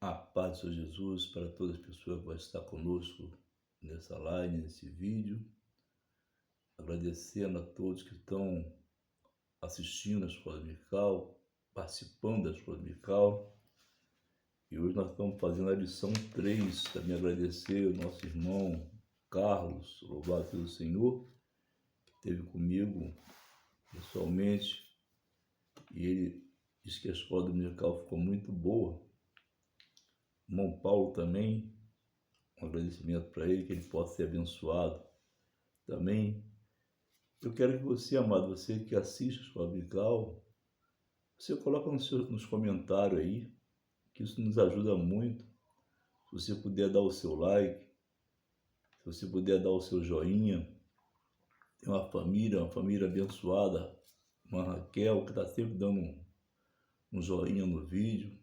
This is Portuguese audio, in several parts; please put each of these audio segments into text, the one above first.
A paz do Senhor Jesus para todas as pessoas que vão estar conosco nessa live, nesse vídeo. Agradecendo a todos que estão assistindo a Escola Dominical, participando da Escola Dominical. E hoje nós estamos fazendo a lição 3. Também agradecer ao nosso irmão Carlos, louvado seja o Senhor, que esteve comigo pessoalmente. E ele disse que a Escola Dominical ficou muito boa. O irmão Paulo também, um agradecimento para ele, que ele possa ser abençoado também. Eu quero que você, amado, você que assiste a Escola Dominical, você coloca nos comentários aí, que isso nos ajuda muito. Se você puder dar o seu like, se você puder dar o seu joinha. Tem uma família abençoada, uma Raquel, que está sempre dando um joinha no vídeo.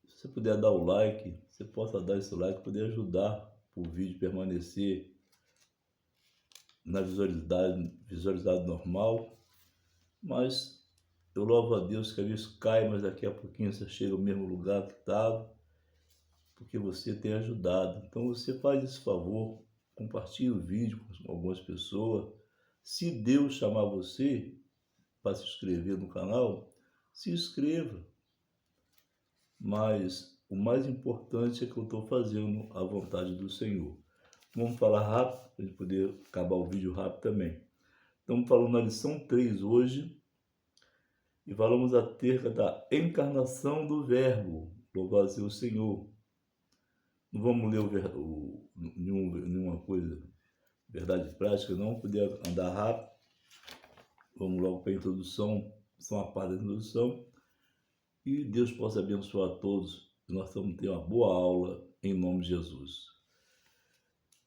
Se você puder dar o like, você possa dar esse like, poder ajudar o vídeo permanecer na visualidade normal. Mas eu louvo a Deus que isso cai, mas daqui a pouquinho você chega ao mesmo lugar que estava, porque você tem ajudado. Então você faz esse favor, compartilhe o vídeo com algumas pessoas. Se Deus chamar você para se inscrever no canal, se inscreva. Mas o mais importante é que eu estou fazendo a vontade do Senhor. Vamos falar rápido, para a gente poder acabar o vídeo rápido também. Estamos falando na lição 3 hoje, e falamos acerca da encarnação do Verbo. Louvado seja o Senhor. Não vamos ler nenhuma coisa, verdade prática, não. Poder andar rápido. Vamos logo para a introdução, só uma parte da introdução. E Deus possa abençoar a todos. Nós vamos ter uma boa aula em nome de Jesus.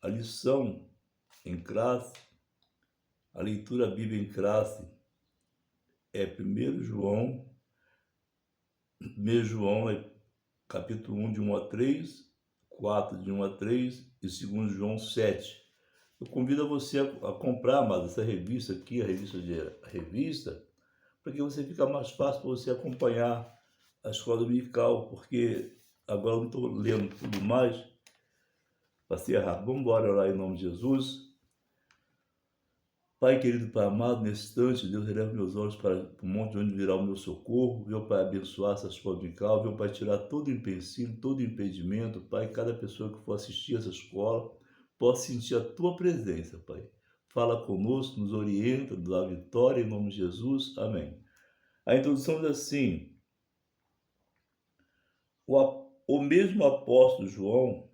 A lição em classe, a leitura bíblica em classe é 1 João, capítulo 1, de 1 a 3, 4, de 1 a 3 e 2 João 7. Eu convido a você a comprar, amado, essa revista aqui, a revista, para que você fique mais fácil para você acompanhar a Escola Dominical, porque agora eu não estou lendo tudo mais. Passei errado. Vamos embora orar em nome de Jesus. Pai querido, Pai amado, nesse instante, Deus, eleva meus olhos para o monte de onde virá o meu socorro. Meu Pai, abençoar essa Escola Dominical. Meu Pai, tirar todo empecilho, todo impedimento. Pai, cada pessoa que for assistir essa escola possa sentir a Tua presença, Pai. Fala conosco, nos orienta, dá vitória em nome de Jesus. Amém. A introdução diz assim: o mesmo apóstolo João,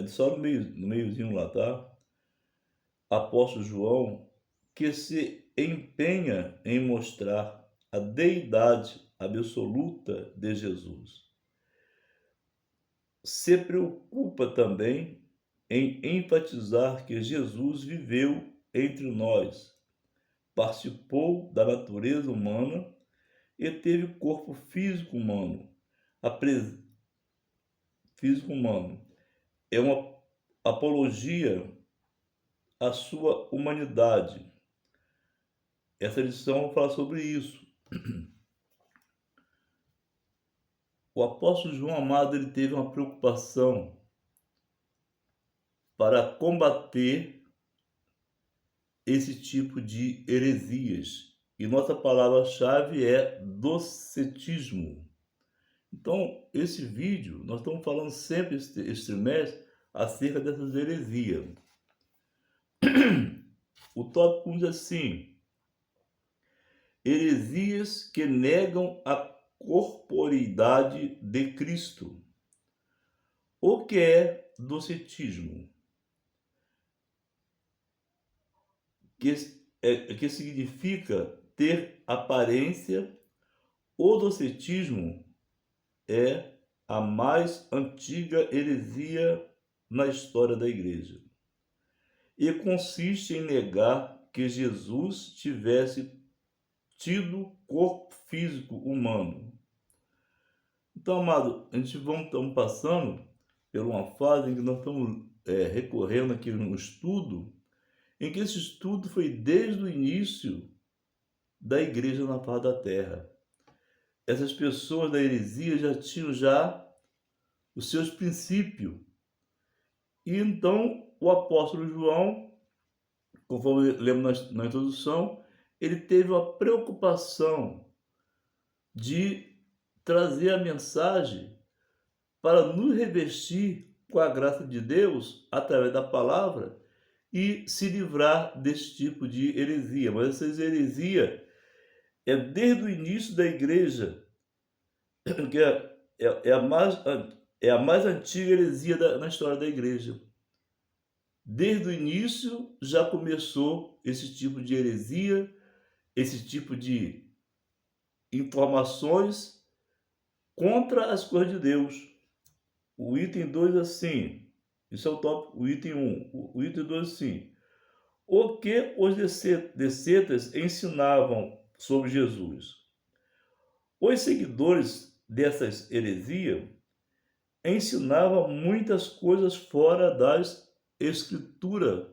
só no meiozinho lá, tá? Apóstolo João, que se empenha em mostrar a deidade absoluta de Jesus. Se preocupa também em enfatizar que Jesus viveu entre nós, participou da natureza humana e teve corpo físico humano. Físico humano é uma apologia à sua humanidade. Essa lição fala sobre isso. O apóstolo João amado, ele teve uma preocupação para combater esse tipo de heresias. E nossa palavra-chave é docetismo. Então, esse vídeo, nós estamos falando sempre esse trimestre acerca dessas heresias. O tópico diz assim: heresias que negam a corporeidade de Cristo. O que é docetismo? Que significa ter aparência. O docetismo é a mais antiga heresia na história da igreja e consiste em negar que Jesus tivesse tido corpo físico humano. Então, amado, estamos passando por uma fase em que nós estamos recorrendo aqui no estudo, em que esse estudo foi desde o início da igreja na face da terra. Essas pessoas da heresia já tinham os seus princípios. E então o apóstolo João, conforme lemos na introdução, ele teve a preocupação de trazer a mensagem para nos revestir com a graça de Deus através da palavra e se livrar desse tipo de heresia. Mas essa heresia é desde o início da igreja, que é a mais antiga heresia na história da igreja. Desde o início já começou esse tipo de heresia, esse tipo de informações contra as coisas de Deus. O item 2 assim, isso é o tópico, o item 1. O item 2 assim, o que os descetas ensinavam sobre Jesus? Os seguidores dessas heresias ensinavam muitas coisas fora das Escrituras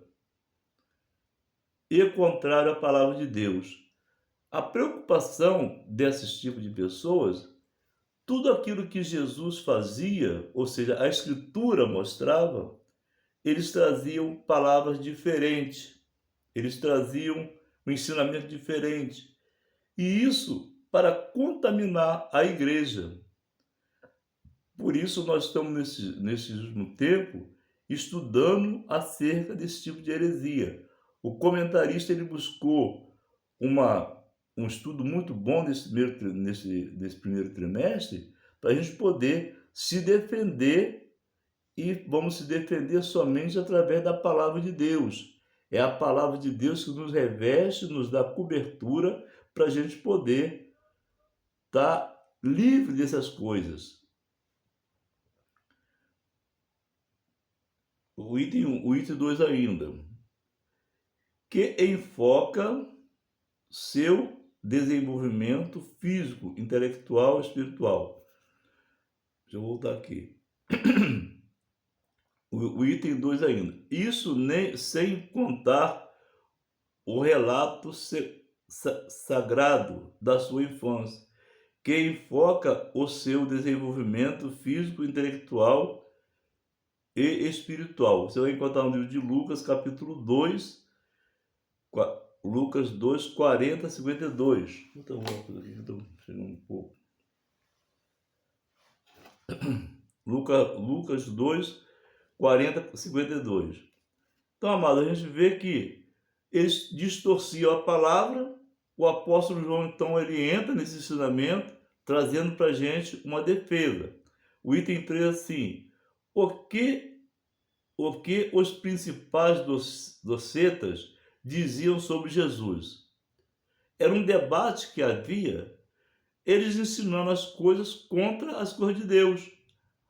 e contrário à palavra de Deus. A preocupação desses tipos de pessoas, tudo aquilo que Jesus fazia, ou seja, a Escritura mostrava, eles traziam palavras diferentes, eles traziam um ensinamento diferente. E isso para contaminar a igreja. Por isso nós estamos nesse último tempo estudando acerca desse tipo de heresia. O comentarista ele buscou um estudo muito bom nesse primeiro trimestre para a gente poder se defender, e vamos se defender somente através da palavra de Deus. É a palavra de Deus que nos reveste, nos dá cobertura para a gente poder estar livre dessas coisas. O item 2 ainda, que enfoca seu desenvolvimento físico, intelectual, espiritual. Deixa eu voltar aqui. O item 2 ainda. Isso sem contar o relato sagrado da sua infância, que enfoca o seu desenvolvimento físico, intelectual e espiritual. Você vai encontrar no livro de Lucas, capítulo 2, Lucas 2, 40 a 52. Então, estou chegando um pouco. Lucas 2, 40 a 52. Então, amado, a gente vê que eles distorciam a palavra. O apóstolo João, então, ele entra nesse ensinamento, trazendo para a gente uma defesa. O item 3 assim, o que os principais docetas diziam sobre Jesus? Era um debate que havia, eles ensinando as coisas contra as coisas de Deus.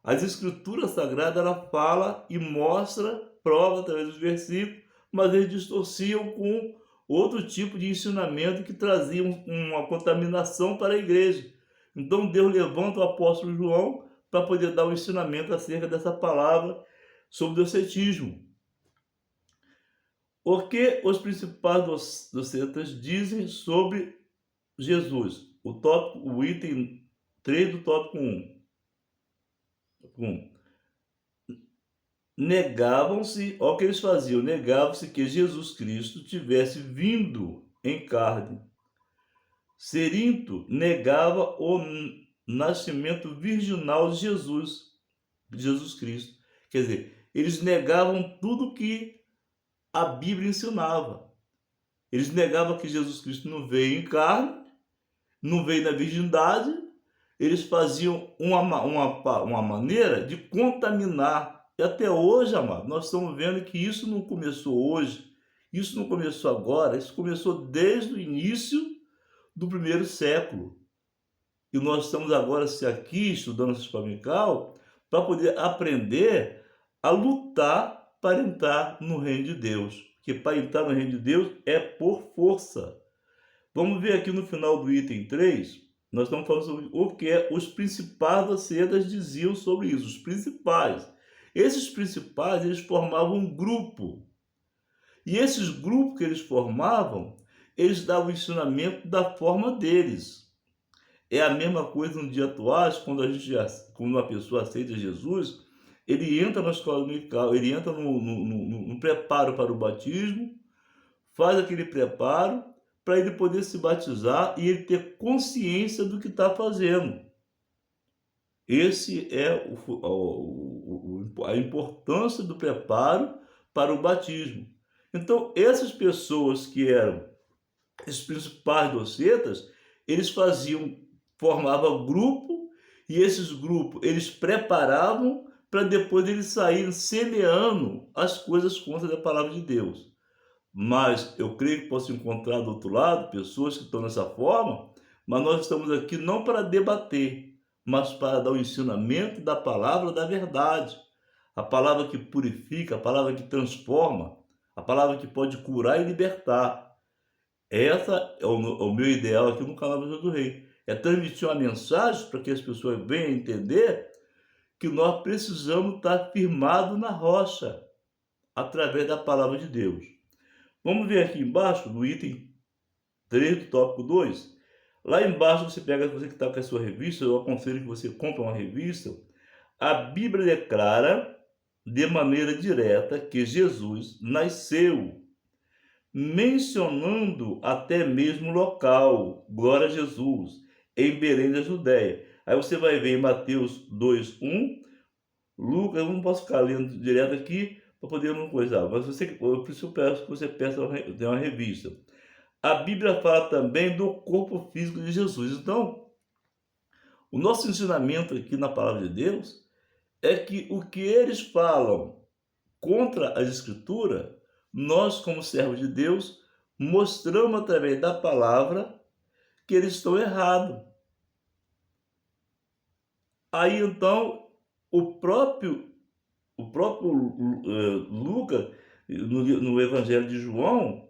As escrituras sagradas, ela fala e mostra, prova através dos versículos, mas eles distorciam com outro tipo de ensinamento que trazia uma contaminação para a igreja. Então Deus levanta o apóstolo João para poder dar um ensinamento acerca dessa palavra sobre o docetismo. O que os principais docetas dizem sobre Jesus? O item 3 do tópico 1. Negavam-se, olha o que eles faziam, negavam-se que Jesus Cristo tivesse vindo em carne. Cerinto negava o nascimento virginal de Jesus Cristo. Quer dizer, eles negavam tudo que a Bíblia ensinava. Eles negavam que Jesus Cristo não veio em carne, não veio na virgindade. Eles faziam uma maneira de contaminar. E até hoje, amado, nós estamos vendo que isso não começou hoje, isso não começou agora, isso começou desde o início do primeiro século. E nós estamos agora aqui estudando esse Spamical para poder aprender a lutar para entrar no reino de Deus. Porque para entrar no reino de Deus é por força. Vamos ver aqui no final do item 3, nós estamos falando sobre o que os principais docetas diziam sobre isso, os principais. Esses principais, eles formavam um grupo. E esses grupos que eles formavam, eles davam o ensinamento da forma deles. é a mesma coisa no dia atual, quando uma pessoa aceita Jesus, ele entra na escola dominical, ele entra no preparo para o batismo, faz aquele preparo para ele poder se batizar e ele ter consciência do que está fazendo. Esse é a importância do preparo para o batismo. Então, essas pessoas que eram os principais docetas, eles formavam grupo, e esses grupos eles preparavam para depois eles saírem semeando as coisas contra a palavra de Deus. Mas eu creio que posso encontrar do outro lado pessoas que estão dessa forma, mas nós estamos aqui não para debater, mas para dar o ensinamento da palavra da verdade. A palavra que purifica, a palavra que transforma, a palavra que pode curar e libertar. Essa é o meu ideal aqui no canal do Rei. É transmitir uma mensagem para que as pessoas venham entender que nós precisamos estar firmados na rocha, através da palavra de Deus. Vamos ver aqui embaixo, no item 3 do tópico 2. Lá embaixo você pega, você que está com a sua revista, eu aconselho que você compre uma revista. A Bíblia declara de maneira direta que Jesus nasceu, mencionando até mesmo o local, glória a Jesus, em Belém da Judéia. Aí você vai ver em Mateus 2:1, Lucas, eu não posso ficar lendo direto aqui para poder não coisar, mas por isso eu peço que você peça uma revista. A Bíblia fala também do corpo físico de Jesus. Então, o nosso ensinamento aqui na palavra de Deus é que o que eles falam contra as Escrituras, nós, como servos de Deus, mostramos através da palavra que eles estão errados. Aí, então, o próprio Lucas, no Evangelho de João,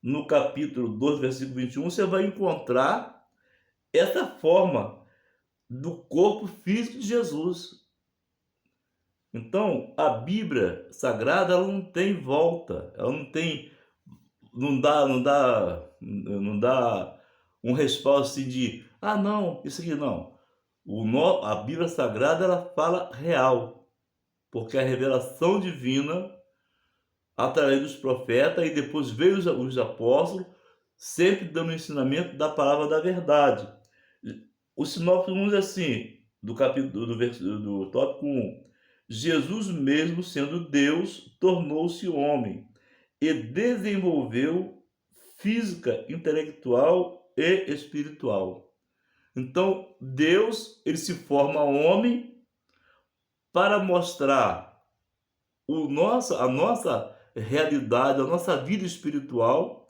no capítulo 2, versículo 21, você vai encontrar essa forma do corpo físico de Jesus. Então, a Bíblia Sagrada, ela não tem volta, ela não dá um respaldo assim de, não, isso aqui não. A Bíblia Sagrada, ela fala real, porque a revelação divina, através dos profetas, e depois veio os apóstolos, sempre dando o ensinamento da palavra da verdade. O sinóptico diz assim, do tópico 1, Jesus mesmo, sendo Deus, tornou-se homem e desenvolveu física, intelectual e espiritual. Então, Deus, ele se forma homem para mostrar a nossa realidade, a nossa vida espiritual.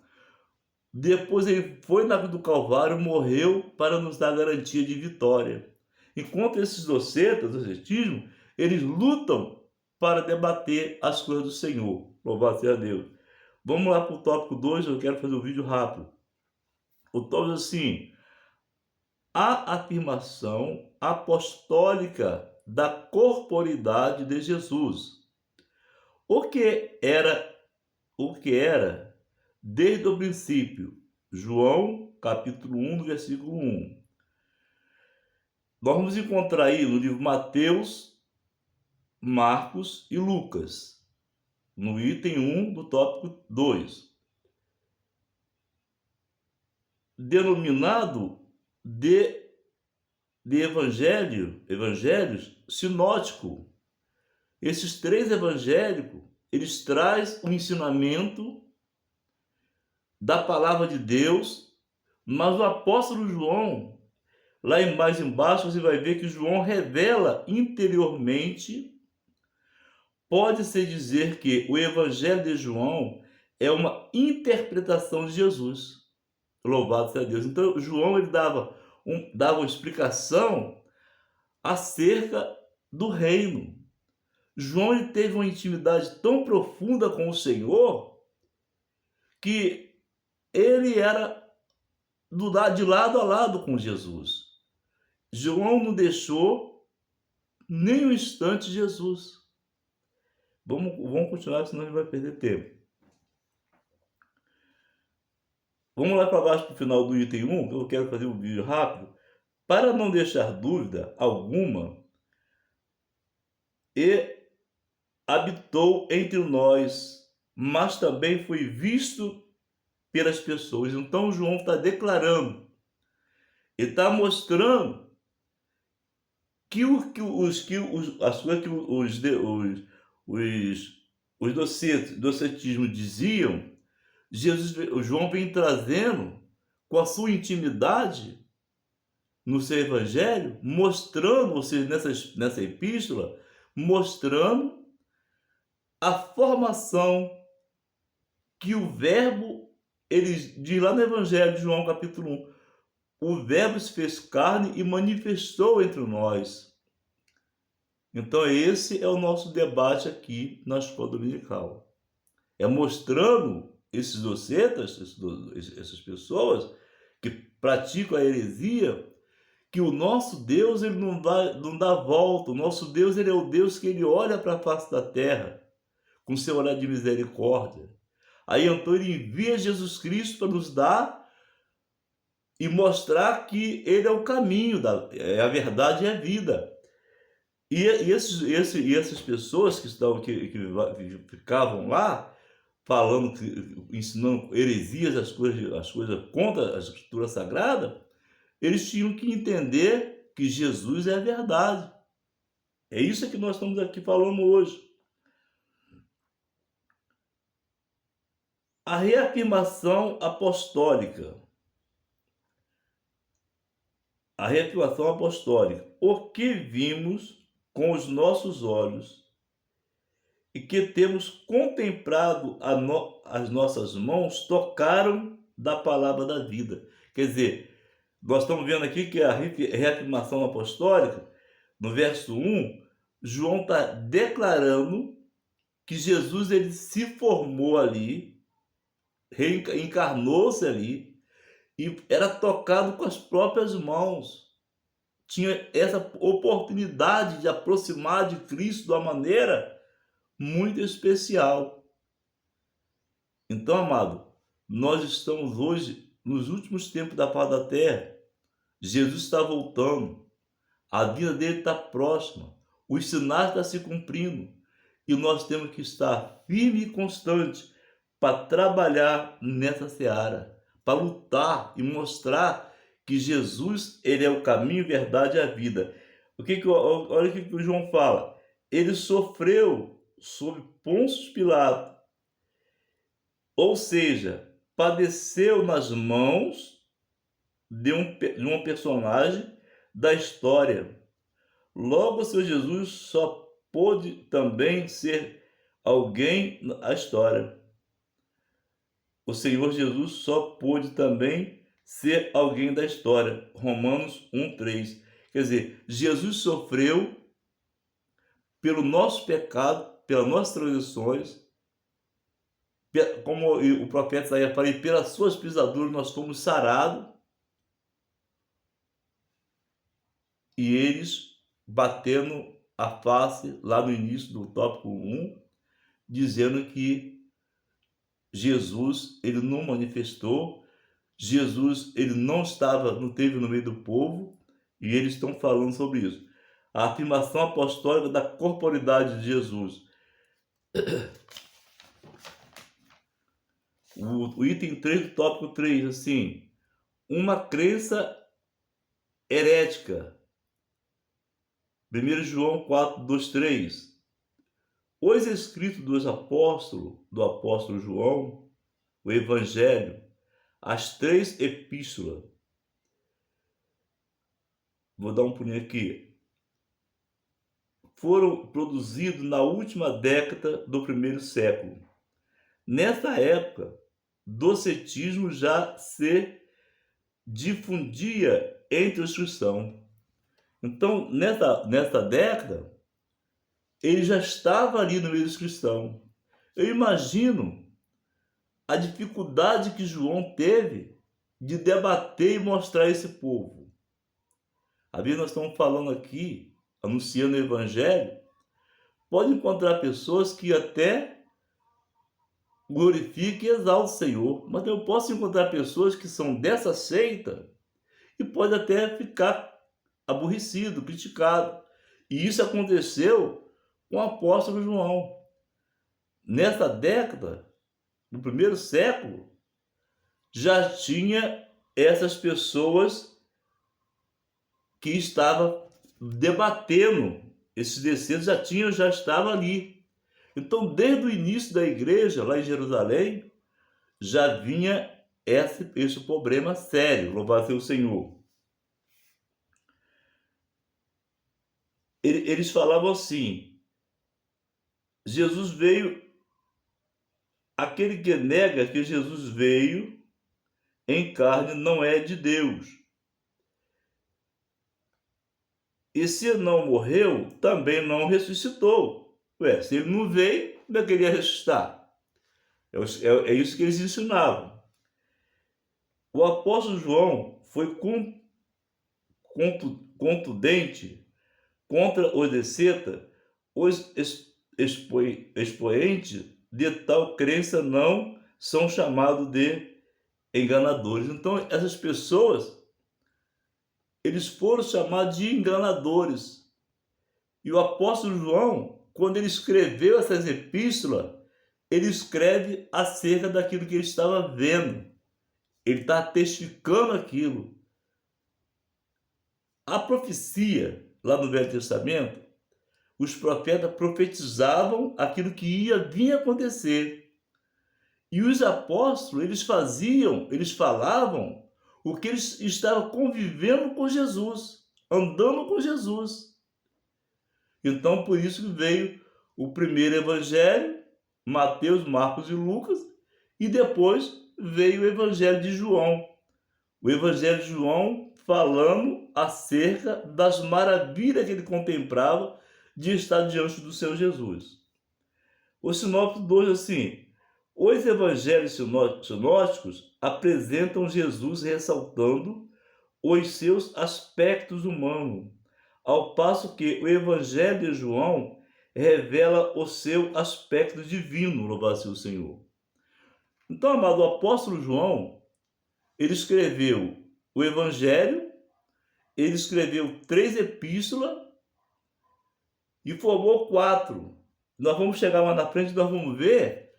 Depois ele foi na cruz do Calvário, morreu para nos dar garantia de vitória. Enquanto esses docetas, do docetismo, eles lutam para debater as coisas do Senhor. Louvado seja Deus. Vamos lá para o tópico 2, eu quero fazer um vídeo rápido. O tópico diz assim: a afirmação apostólica da corporidade de Jesus. O que era desde o princípio? João, capítulo 1, versículo 1. Nós vamos encontrar aí no livro Mateus, Marcos e Lucas, no item 1 do tópico 2. Denominado de evangelhos sinótico. Esses três evangélicos, eles trazem o ensinamento da palavra de Deus, mas o apóstolo João, lá mais embaixo, você vai ver que João revela interiormente. Pode-se dizer que o Evangelho de João é uma interpretação de Jesus. Louvado seja Deus. Então, João ele dava uma explicação acerca do reino. João ele teve uma intimidade tão profunda com o Senhor que ele era de lado a lado com Jesus. João não deixou nem um instante Jesus. Vamos continuar, senão a gente vai perder tempo. Vamos lá para baixo para o final do item 1, que eu quero fazer um vídeo rápido. para não deixar dúvida alguma, e habitou entre nós, mas também foi visto pelas pessoas. Então João está declarando, ele está mostrando que os docetismos diziam, o João vem trazendo com a sua intimidade no seu evangelho, mostrando, ou seja, nessa epístola, mostrando a formação que o verbo, ele diz lá no evangelho de João capítulo 1, o verbo se fez carne e manifestou entre nós. Então esse é o nosso debate aqui na escola dominical. É mostrando esses docetas, essas pessoas que praticam a heresia, que o nosso Deus ele não dá volta. O nosso Deus ele é o Deus que ele olha para a face da terra com seu olhar de misericórdia. Aí então ele envia Jesus Cristo para nos dar e mostrar que ele é o caminho, é a verdade e a vida. E essas pessoas que ficavam lá falando, ensinando heresias, as coisas contra a Escritura Sagrada, eles tinham que entender que Jesus é a verdade. É isso que nós estamos aqui falando hoje. A reafirmação apostólica. A reafirmação apostólica. O que vimos com os nossos olhos e que temos contemplado as nossas mãos tocaram da palavra da vida. Quer dizer, nós estamos vendo aqui que a reafirmação apostólica, no verso 1, João está declarando que Jesus ele se formou ali, reencarnou-se ali, e era tocado com as próprias mãos. Tinha essa oportunidade de aproximar de Cristo de uma maneira muito especial. Então, amado, nós estamos hoje nos últimos tempos da face da terra. Jesus está voltando. A vida dele está próxima. Os sinais estão se cumprindo. E nós temos que estar firme e constante para trabalhar nessa seara, para lutar e mostrar que Jesus ele é o caminho, a verdade e a vida. Olha o que o João fala. Ele sofreu sob Pôncio Pilato. Ou seja, padeceu nas mãos de um personagem da história. Logo, o Senhor Jesus só pôde também ser alguém na história. O Senhor Jesus só pôde também ser alguém da história. Romanos 1:3. Quer dizer, Jesus sofreu pelo nosso pecado, pelas nossas transgressões, como o profeta Isaías fala, pelas suas pisaduras nós fomos sarados. E eles batendo a face lá no início do tópico 1, dizendo que Jesus ele não manifestou, Jesus ele não teve no meio do povo, e eles estão falando sobre isso. A afirmação apostólica da corporidade de Jesus. O item 3 do tópico 3, assim, uma crença herética. 1 João 4:2-3. Os escritos do apóstolo João, o Evangelho, as 3 epístolas. Vou dar um pulinho aqui. Foram produzidos na última década do 1º século. Nessa época, docetismo já se difundia entre os cristãos. Então, nessa década, ele já estava ali no meio dos cristãos. Eu imagino a dificuldade que João teve de debater e mostrar esse povo. A Bíblia nós estamos falando aqui, anunciando o Evangelho, pode encontrar pessoas que até glorificam e exaltam o Senhor, mas eu posso encontrar pessoas que são dessa seita e pode até ficar aborrecido, criticado. E isso aconteceu com o apóstolo João. Nessa década, no primeiro século, já tinha essas pessoas que estavam debatendo, esses descedos já estavam ali. Então, desde o início da igreja, lá em Jerusalém, já vinha esse problema sério, louvado seja o Senhor. Eles falavam assim, Jesus veio, aquele que nega que Jesus veio em carne não é de Deus. E se não morreu, também não ressuscitou. Ué, se ele não veio, como é que ele ia ressuscitar? É isso que eles ensinavam. O apóstolo João foi contundente contra os deceta, os expoentes de tal crença não são chamados de enganadores. Então, essas pessoas, eles foram chamados de enganadores. E o apóstolo João, quando ele escreveu essas epístolas, ele escreve acerca daquilo que ele estava vendo. Ele está testificando aquilo. A profecia, lá no Velho Testamento, os profetas profetizavam aquilo que ia vir a acontecer. E os apóstolos, eles falavam o que eles estavam convivendo com Jesus, andando com Jesus. Então, por isso que veio o primeiro evangelho, Mateus, Marcos e Lucas, e depois veio o evangelho de João. O evangelho de João falando acerca das maravilhas que ele contemplava de estar diante do seu Jesus. O sinóptico 2, assim, os evangelhos sinóticos apresentam Jesus ressaltando os seus aspectos humanos, ao passo que o evangelho de João revela o seu aspecto divino, louvado seja o Senhor. Então, amado, o apóstolo João, ele escreveu o evangelho, ele escreveu 3 epístolas e formou 4. Nós vamos chegar lá na frente, nós vamos ver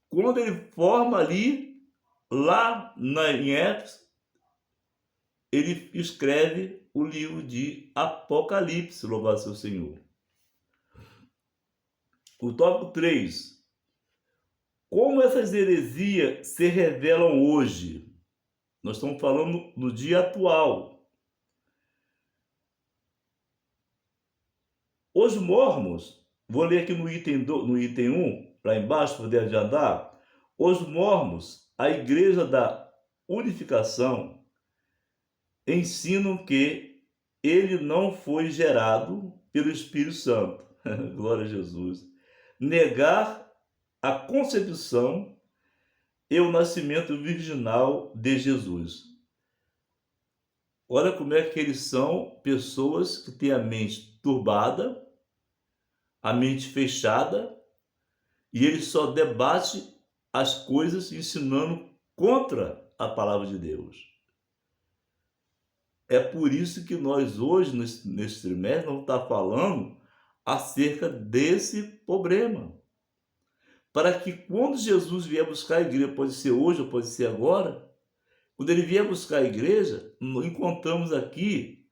quando ele forma ali, lá em Éfeso, ele escreve o livro de Apocalipse, louvado seja o Senhor. O tópico 3. Como essas heresias se revelam hoje? Nós estamos falando no dia atual. Os mormons, vou ler aqui no item 1, lá embaixo, para poder adiantar. Os mormons, a igreja da unificação, ensinam que ele não foi gerado pelo Espírito Santo. Glória a Jesus. Negar a concepção e o nascimento virginal de Jesus. Olha como é que eles são pessoas que têm a mente turbada, a mente fechada, e eles só debatem as coisas ensinando contra a palavra de Deus. É por isso que nós hoje, nesse trimestre, vamos estar falando acerca desse problema. Para que quando Jesus vier buscar a igreja, pode ser hoje ou pode ser agora, quando ele vier buscar a igreja, encontramos aqui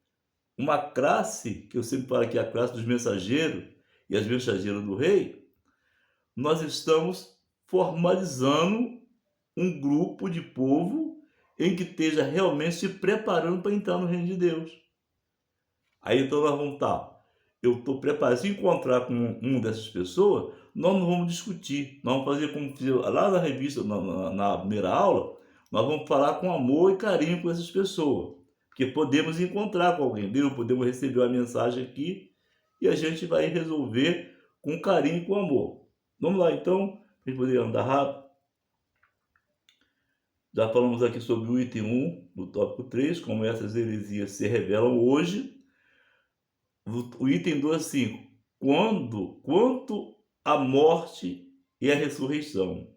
uma classe, que eu sempre falo que é a classe dos mensageiros e as mensageiras do rei. Nós estamos formalizando um grupo de povo em que esteja realmente se preparando para entrar no reino de Deus. Aí então nós vamos estar, eu estou preparado, se encontrar com uma dessas pessoas, nós não vamos discutir, nós vamos fazer como fiz lá na revista, na primeira aula, nós vamos falar com amor e carinho com essas pessoas, porque podemos encontrar com alguém, podemos receber uma mensagem aqui e a gente vai resolver com carinho e com amor. Vamos lá então, a gente poder andar rápido. Já falamos aqui sobre o item 1, do tópico 3, como essas heresias se revelam hoje. O item 2, assim, quanto à morte e à ressurreição.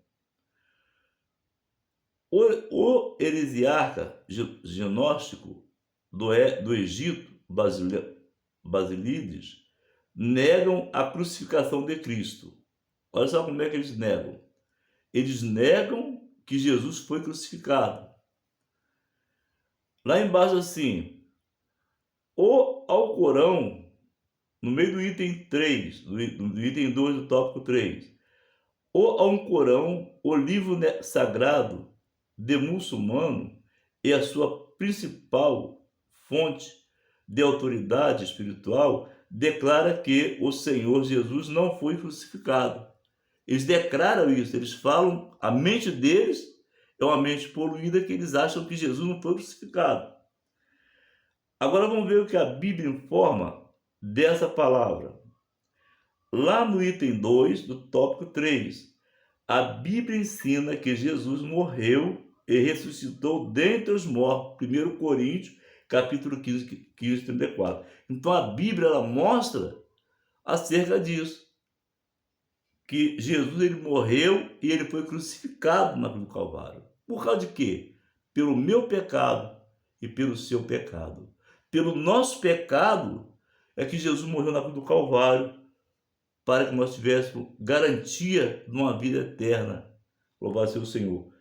O heresiarca gnóstico do Egito Basílides negam a crucificação de Cristo. Olha só como é que eles negam. Eles negam que Jesus foi crucificado. Lá embaixo assim, o Alcorão, no meio do item 3, do item 2 do tópico 3, o Alcorão, o livro sagrado de muçulmano, é a sua principal fonte de autoridade espiritual, declara que o Senhor Jesus não foi crucificado. Eles declaram isso, eles falam, a mente deles é uma mente poluída, que eles acham que Jesus não foi crucificado. Agora vamos ver o que a Bíblia informa dessa palavra. Lá no item 2 do tópico 3, a Bíblia ensina que Jesus morreu e ressuscitou dentre os mortos. 1 Coríntios, capítulo 15, 34. Então a Bíblia ela mostra acerca disso, que Jesus ele morreu e ele foi crucificado na cruz do Calvário. Por causa de quê? Pelo meu pecado e pelo seu pecado. Pelo nosso pecado é que Jesus morreu na cruz do Calvário, para que nós tivéssemos garantia de uma vida eterna. Louvado seja o Senhor.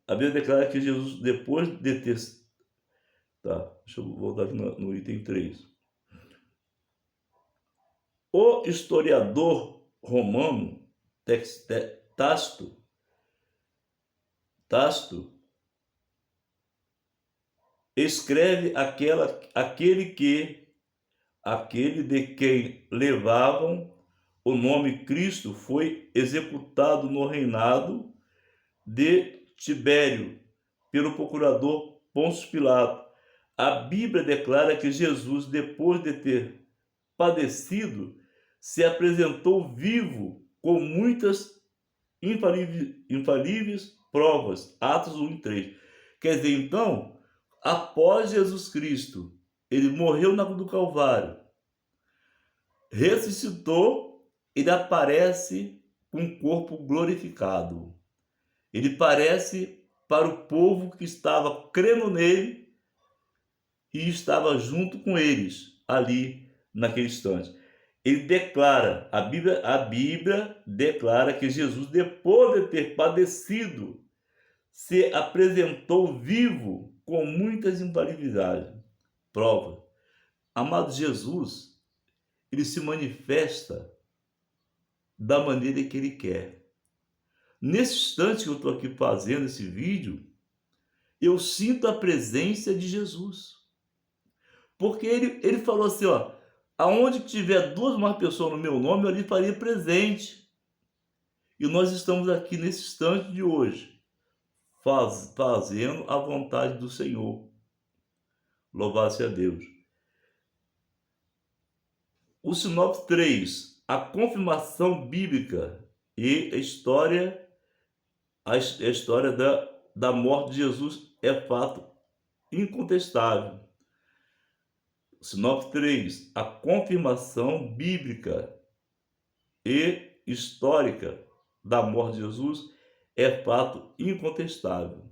A Bíblia declara que Jesus, depois de ter... Tá, deixa eu voltar aqui no item 3. O historiador romano Tácito escreve aquele de quem levavam o nome Cristo foi executado no reinado de Tibério pelo procurador Pôncio Pilato. A Bíblia declara que Jesus, depois de ter padecido, se apresentou vivo com muitas infalíveis provas. Atos 1 e 3. Quer dizer, então, após Jesus Cristo, ele morreu na cruz do Calvário, ressuscitou, ele aparece com um corpo glorificado. Ele aparece para o povo que estava crendo nele e estava junto com eles ali naquele instante. Ele declara, a Bíblia declara que Jesus, depois de ter padecido, se apresentou vivo com muitas infalibilidades, provas. Amado, Jesus, ele se manifesta da maneira que ele quer. Nesse instante que eu estou aqui fazendo esse vídeo, eu sinto a presença de Jesus. Porque ele falou assim, ó, aonde tiver 2 ou mais pessoas no meu nome, eu lhe farei presente. E nós estamos aqui nesse instante de hoje, fazendo a vontade do Senhor. Louvado seja Deus. O sinopse 3, a confirmação bíblica e a história da morte de Jesus é fato incontestável. Sinopse 3, a confirmação bíblica e histórica da morte de Jesus é fato incontestável.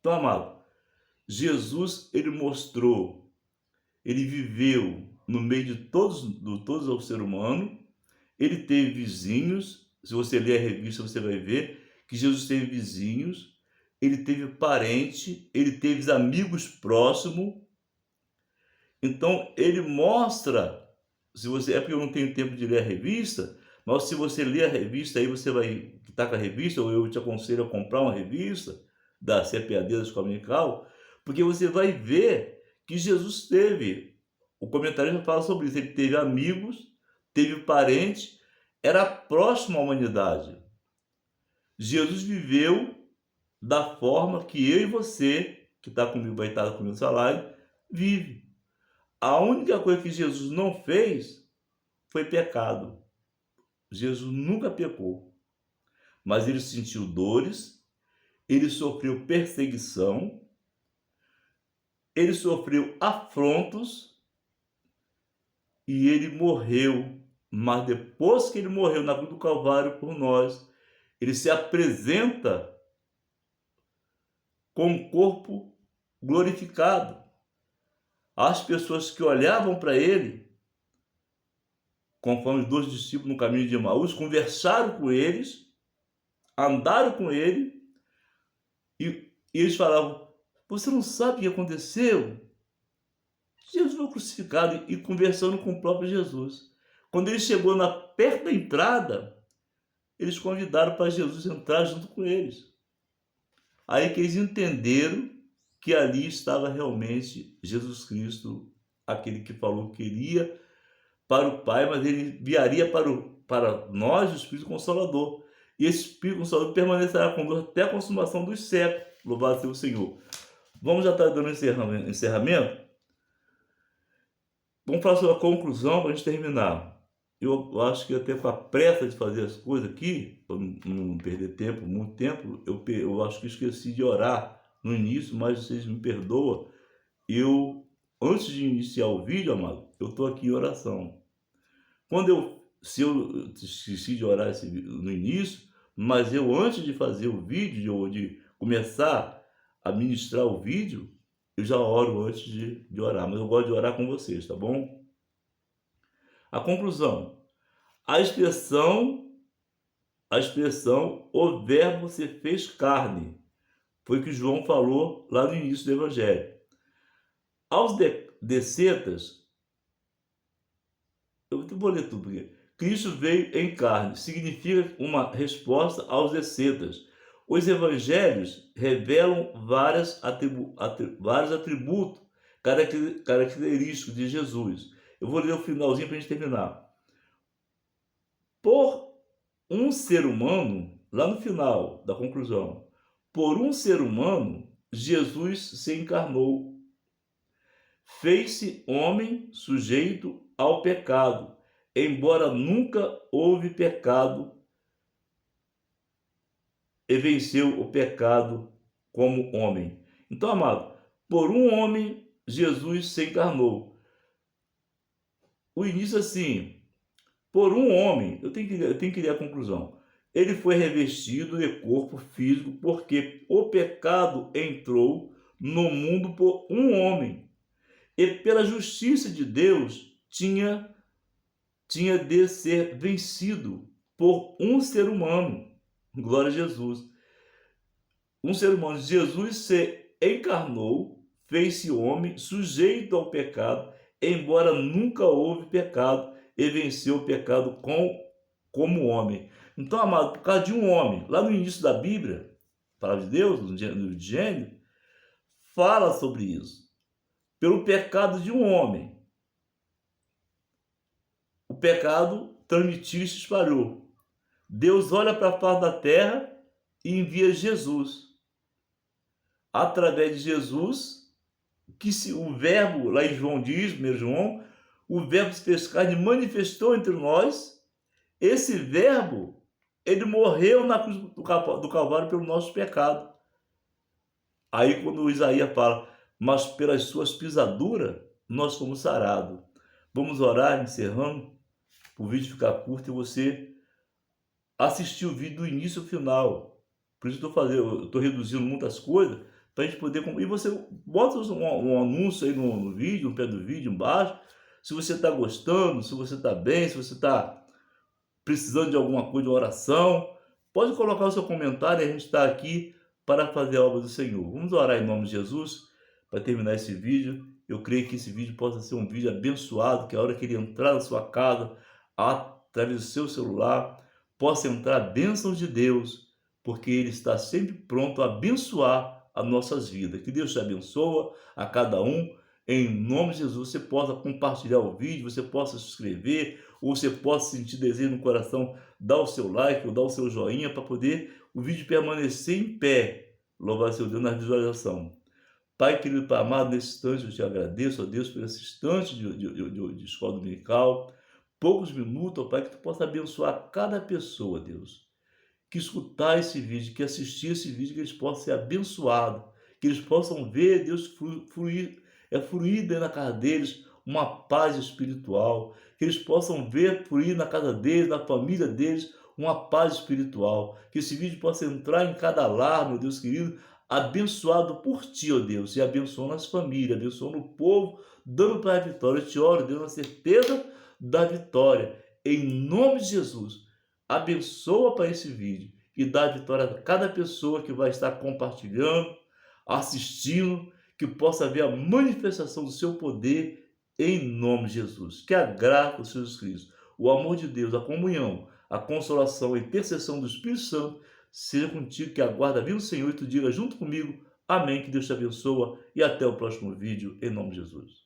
Então, amado, Jesus, ele mostrou, ele viveu no meio de todos os seres humanos, ele teve vizinhos. Se você ler a revista, você vai ver que Jesus teve vizinhos, ele teve parente, ele teve amigos próximos. Então, ele mostra, é porque eu não tenho tempo de ler a revista, mas se você ler a revista, aí você vai estar com a revista, ou eu te aconselho a comprar uma revista da CPAD, da Escola Dominical, porque você vai ver que Jesus teve, o comentarista fala sobre isso, ele teve amigos, teve parente, era próximo à humanidade. Jesus viveu da forma que eu e você, que está comigo, vai estar comigo nessa live, vive. A única coisa que Jesus não fez foi pecado. Jesus nunca pecou, mas ele sentiu dores, ele sofreu perseguição, ele sofreu afrontos e ele morreu. Mas depois que ele morreu na cruz do Calvário por nós, ele se apresenta com um corpo glorificado. As pessoas que olhavam para ele, conforme os 2 discípulos no caminho de Emaús, conversaram com eles, andaram com ele, e eles falavam: você não sabe o que aconteceu? Jesus foi crucificado, e conversando com o próprio Jesus. Quando ele chegou perto da entrada, eles convidaram para Jesus entrar junto com eles. Aí que eles entenderam que ali estava realmente Jesus Cristo, aquele que falou que iria para o Pai, mas ele enviaria para nós o Espírito Consolador. E esse Espírito Consolador permanecerá conosco até a consumação dos séculos. Louvado seja o Senhor. Vamos já estar dando encerramento? Vamos falar sobre a conclusão para a gente terminar. Eu acho que até com a pressa de fazer as coisas aqui, para não perder tempo, muito tempo, eu acho que esqueci de orar no início, mas vocês me perdoam. Antes de iniciar o vídeo, amado, eu estou aqui em oração. Se eu esqueci de orar no início, mas antes de fazer o vídeo, ou de começar a ministrar o vídeo, eu já oro antes de orar, mas eu gosto de orar com vocês, tá bom? A conclusão: a expressão o verbo se fez carne, foi o que João falou lá no início do Evangelho. Aos descetas, eu vou ler tudo aqui. Cristo veio em carne, significa uma resposta aos descetas. Os evangelhos revelam vários atributos característicos de Jesus. Eu vou ler o finalzinho para a gente terminar. Por um ser humano, lá no final da conclusão, por um ser humano, Jesus se encarnou. Fez-se homem sujeito ao pecado, embora nunca houve pecado, e venceu o pecado como homem. Então, amado, por um homem, Jesus se encarnou. O início assim: por um homem, eu tenho que ler a conclusão. Ele foi revestido de corpo físico porque o pecado entrou no mundo por um homem. E pela justiça de Deus tinha de ser vencido por um ser humano. Glória a Jesus. Um ser humano. Jesus se encarnou, fez-se homem, sujeito ao pecado, embora nunca houve pecado, e venceu o pecado como homem. Então, amado, por causa de um homem, lá no início da Bíblia, a palavra de Deus, no Gênesis, fala sobre isso. Pelo pecado de um homem, o pecado transmitiu e se espalhou. Deus olha para a face da terra e envia Jesus. Através de Jesus, o verbo, lá em João diz, 1 João, o verbo se fez carne e manifestou entre nós. Esse verbo, ele morreu na cruz do Calvário pelo nosso pecado. Aí quando Isaías fala: mas pelas suas pisaduras nós fomos sarados. Vamos orar, encerrando, o vídeo ficar curto e você assistir o vídeo do início ao final. Por isso eu estou reduzindo muitas coisas, para a gente poder... E você bota um anúncio aí no vídeo, no pé do vídeo, embaixo, se você está gostando, se você está bem, se você está precisando de alguma coisa, de oração, pode colocar o seu comentário e a gente está aqui para fazer a obra do Senhor. Vamos orar em nome de Jesus para terminar esse vídeo. Eu creio que esse vídeo possa ser um vídeo abençoado, que a hora que ele entrar na sua casa, através do seu celular, possa entrar bênçãos de Deus, porque Ele está sempre pronto a abençoar as nossas vidas. Que Deus te abençoe a cada um. Em nome de Jesus, você possa compartilhar o vídeo, você possa se inscrever, ou você possa sentir desejo no coração, dar o seu like ou dar o seu joinha para poder o vídeo permanecer em pé. Louvar seu Deus na visualização. Pai querido, Pai amado, nesse instante eu te agradeço, ó Deus, por esse instante de escola dominical. Poucos minutos, ó Pai, que tu possa abençoar cada pessoa, Deus, que escutar esse vídeo, que assistir esse vídeo, que eles possam ser abençoados, que eles possam ver, Deus, fluir dentro da casa deles uma paz espiritual, que eles possam ver fluir na casa deles, na família deles, uma paz espiritual, que esse vídeo possa entrar em cada lar, meu Deus querido, abençoado por ti, ó Deus, e abençoando as famílias, abençoando o povo, dando para a vitória. Eu te oro, Deus, na certeza da vitória, em nome de Jesus. Abençoa para esse vídeo e dá vitória a cada pessoa que vai estar compartilhando, assistindo, que possa ver a manifestação do seu poder em nome de Jesus. Que a graça do Senhor Jesus Cristo, o amor de Deus, a comunhão, a consolação, a intercessão do Espírito Santo seja contigo, que aguarda vir o Senhor e tu diga junto comigo, amém, que Deus te abençoa e até o próximo vídeo, em nome de Jesus.